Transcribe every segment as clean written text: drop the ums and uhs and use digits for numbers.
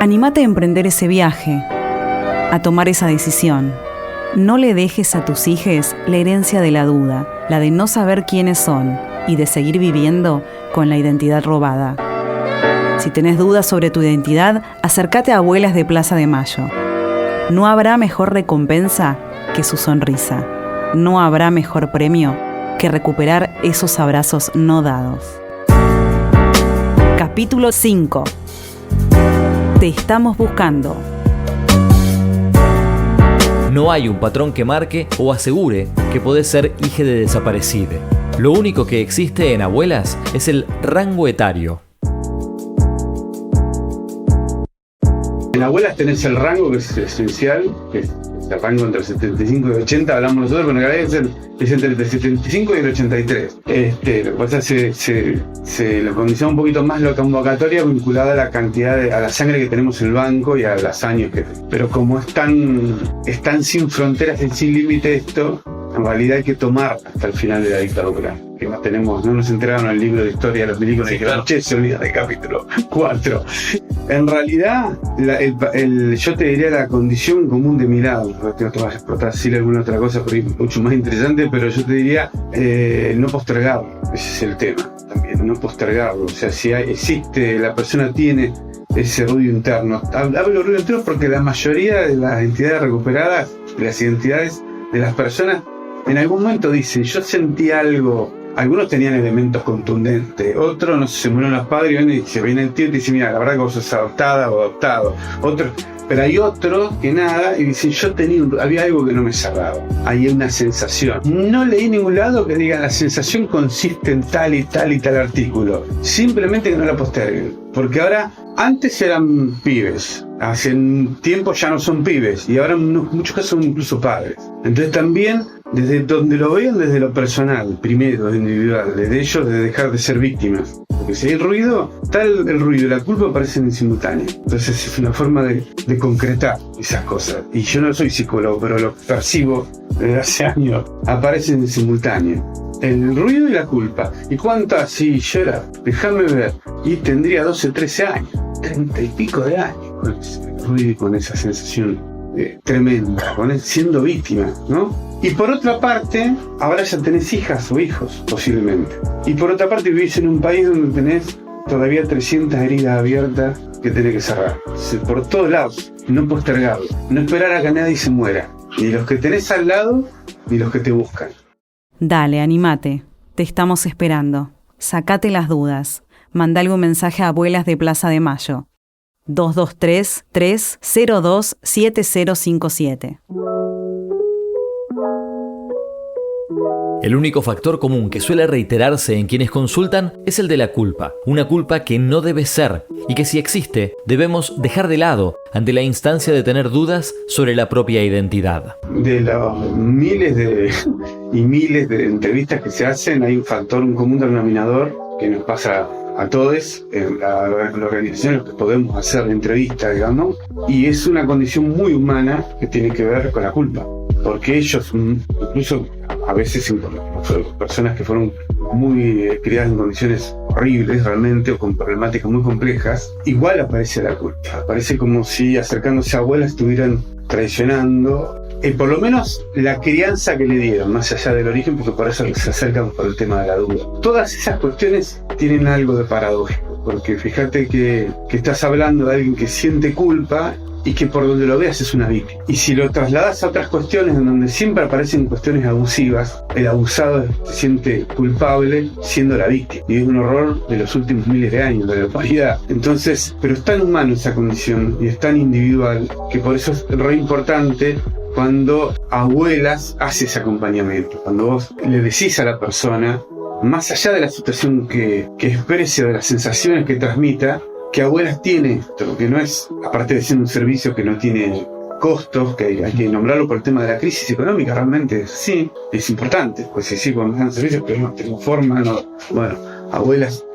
Anímate a emprender ese viaje, a tomar esa decisión. No le dejes a tus hijes la herencia de la duda, la de no saber quiénes son y de seguir viviendo con la identidad robada. Si tenés dudas sobre tu identidad, acércate a Abuelas de Plaza de Mayo. No habrá mejor recompensa que su sonrisa. No habrá mejor premio que recuperar esos abrazos no dados. Capítulo 5. Te estamos buscando. No hay un patrón que marque o asegure que podés ser hije de desaparecide. Lo único que existe en Abuelas es el rango etario. En Abuelas tenés el rango, que es esencial, que es el rango entre el 75 y el 80, hablamos nosotros, pero en realidad es entre el 75 y el 83. Lo que pasa es que se lo condiciona un poquito más la convocatoria vinculada a la cantidad a la sangre que tenemos en el banco y a los años que... Pero como es tan sin fronteras y sin límite esto, en realidad hay que tomar hasta el final de la dictadura. Que no nos entregaron el libro de historia de los milicos y dijeron, che, se olvida del capítulo 4. En realidad, yo te diría la condición común de mi lado. No te vas a explotar decir alguna otra cosa por ahí mucho más interesante, pero yo te diría no postergarlo. Ese es el tema también, no postergarlo. O sea, si la persona tiene ese ruido interno. Hablo de ruido interno porque la mayoría de las entidades recuperadas, de las identidades de las personas, en algún momento dicen, yo sentí algo. Algunos tenían elementos contundentes, otros, no sé, se murieron los padres y se viene el tío y te dice, mira, la verdad que vos sos adoptada o adoptado. Pero hay otros que nada, y dicen, había algo que no me cerraba. Hay una sensación. No leí en ningún lado que diga, la sensación consiste en tal y tal y tal artículo. Simplemente que no la posterguen. Porque ahora, antes eran pibes. Hace un tiempo ya no son pibes. Y ahora en muchos casos son incluso padres. Entonces también, desde donde lo vean, desde lo personal, primero, individual, desde ellos, de dejar de ser víctimas. Porque si hay ruido, el ruido y la culpa aparecen en simultáneo. Entonces es una forma de concretar esas cosas. Y yo no soy psicólogo, pero lo percibo desde hace años. Aparecen en simultáneo. El ruido y la culpa. ¿Y cuánto así yo era? Déjame ver. Y tendría 12, 13 años. 30 y pico de años. Con ese ruido y con esa sensación tremenda. Siendo víctima, ¿no? Y por otra parte, ahora ya tenés hijas o hijos, posiblemente. Y por otra parte, vivís en un país donde tenés todavía 300 heridas abiertas que tenés que cerrar. Por todos lados, no postergarlo. No esperar a que nadie se muera. Ni los que tenés al lado, ni los que te buscan. Dale, anímate. Te estamos esperando. Sacate las dudas. Mandale un mensaje a Abuelas de Plaza de Mayo. 223-302-7057. El único factor común que suele reiterarse en quienes consultan es el de la culpa. Una culpa que no debe ser y que si existe debemos dejar de lado ante la instancia de tener dudas sobre la propia identidad. De los miles de entrevistas que se hacen, hay un común denominador que nos pasa a todos en la organización, que podemos hacer entrevistas, digamos, y es una condición muy humana que tiene que ver con la culpa. Porque ellos, incluso a veces personas que fueron muy criadas en condiciones horribles realmente o con problemáticas muy complejas, igual aparece la culpa. Aparece como si acercándose a abuelas estuvieran traicionando, por lo menos la crianza que le dieron, más allá del origen, porque por eso se acercan por el tema de la duda. Todas esas cuestiones tienen algo de paradójico, porque fíjate que estás hablando de alguien que siente culpa y que por donde lo veas es una víctima. Y si lo trasladas a otras cuestiones en donde siempre aparecen cuestiones abusivas, el abusado se siente culpable siendo la víctima. Y es un horror de los últimos miles de años de la humanidad. Entonces, pero es tan humano esa condición y es tan individual que por eso es re importante cuando Abuelas hace ese acompañamiento. Cuando vos le decís a la persona, más allá de la situación que exprese o de las sensaciones que transmita, que Abuelas tiene esto, que no es, aparte de ser un servicio que no tiene costos, que hay que nombrarlo por el tema de la crisis económica, realmente sí, es importante, pues sí, cuando dan servicios, pero no tengo forma, bueno, Abuelas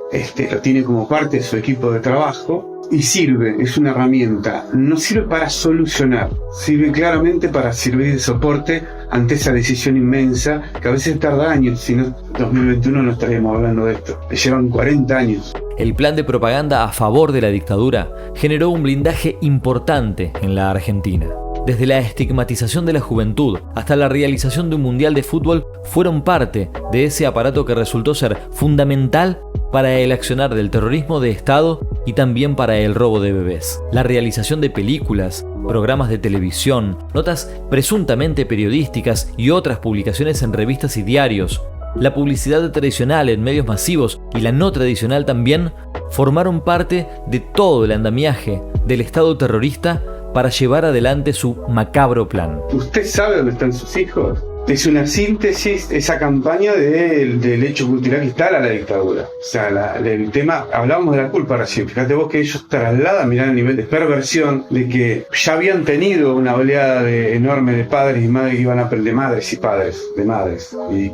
lo tiene como parte de su equipo de trabajo y sirve, es una herramienta, no sirve para solucionar, sirve claramente para servir de soporte ante esa decisión inmensa que a veces tarda años, si no 2021 no estaríamos hablando de esto, le llevan 40 años. El plan de propaganda a favor de la dictadura generó un blindaje importante en la Argentina. Desde la estigmatización de la juventud hasta la realización de un mundial de fútbol fueron parte de ese aparato que resultó ser fundamental para el accionar del terrorismo de Estado y también para el robo de bebés. La realización de películas, programas de televisión, notas presuntamente periodísticas y otras publicaciones en revistas y diarios, la publicidad tradicional en medios masivos y la no tradicional también formaron parte de todo el andamiaje del Estado terrorista para llevar adelante su macabro plan. ¿Usted sabe dónde están sus hijos? Es una síntesis, esa campaña del hecho cultural que instala la dictadura. O sea, el tema, hablábamos de la culpa recién, fíjate vos que ellos trasladan, mirá el nivel de perversión, de que ya habían tenido una oleada enorme de padres y madres que iban a aprender, madres y padres, de madres, y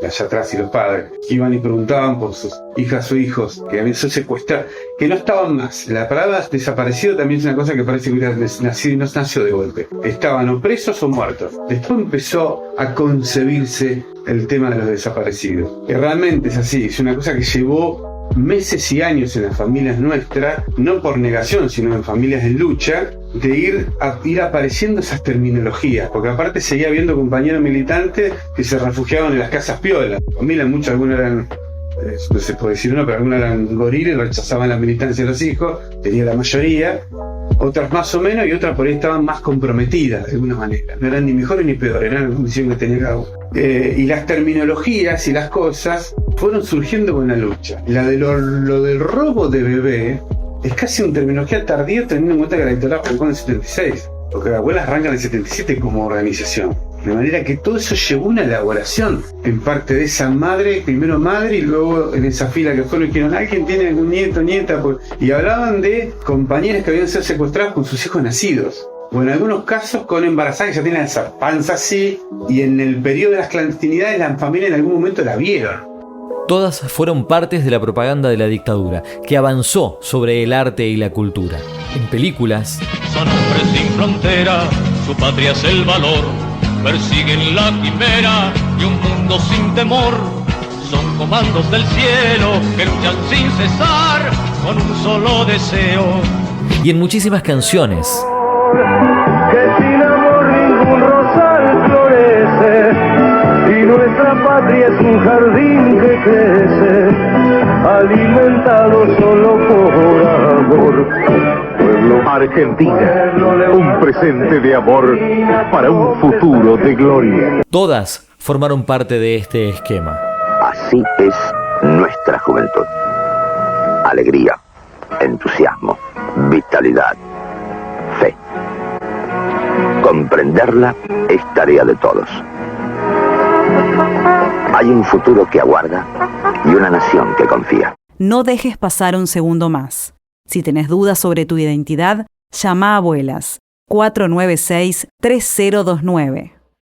allá atrás y los padres, que iban y preguntaban por sus hijas o hijos, que habían sido secuestrados, que no estaban más. La palabra desaparecido también es una cosa que parece que hubiera nacido y no nació de golpe. Estaban o presos o muertos. Después empezó a concebirse el tema de los desaparecidos. Que realmente es así, es una cosa que llevó meses y años en las familias nuestras, no por negación, sino en familias en lucha, de ir apareciendo esas terminologías, porque aparte seguía habiendo compañeros militantes que se refugiaban en las casas piolas. Familias, muchos, algunos eran, no se puede decir uno, pero algunos eran gorilas y rechazaban la militancia de los hijos, tenía la mayoría, otras más o menos, y otras por ahí estaban más comprometidas de alguna manera. No eran ni mejores ni peores, eran la condición que tenía cada uno. Y las terminologías y las cosas fueron surgiendo con la lucha. La de lo del robo de bebé es casi una terminología tardía, teniendo en cuenta que la dictadura arrancó en el 76, porque las abuelas arrancan en el 77 como organización. De manera que todo eso llevó una elaboración en parte de esa madre, primero madre y luego en esa fila que fueron y dijeron, ¿alguien tiene algún nieto, nieta? Y hablaban de compañeras que habían sido secuestradas con sus hijos nacidos. O en algunos casos con embarazadas que ya tienen esa panza así, y en el periodo de las clandestinidades la familia en algún momento la vieron. Todas fueron partes de la propaganda de la dictadura, que avanzó sobre el arte y la cultura. En películas, son hombres sin frontera, su patria es el valor, persiguen la quimera y un mundo sin temor. Son comandos del cielo que luchan sin cesar con un solo deseo. Y en muchísimas canciones. Que sin amor ningún rosal florece, y nuestra patria es un jardín que crece, alimentado solo por amor. Pueblo Argentina, un presente de amor para un futuro de gloria. Todas formaron parte de este esquema. Así es nuestra juventud. Alegría, entusiasmo, vitalidad, fe. Comprenderla es tarea de todos. Hay un futuro que aguarda y una nación que confía. No dejes pasar un segundo más. Si tenés dudas sobre tu identidad, llama a Abuelas 496-3029.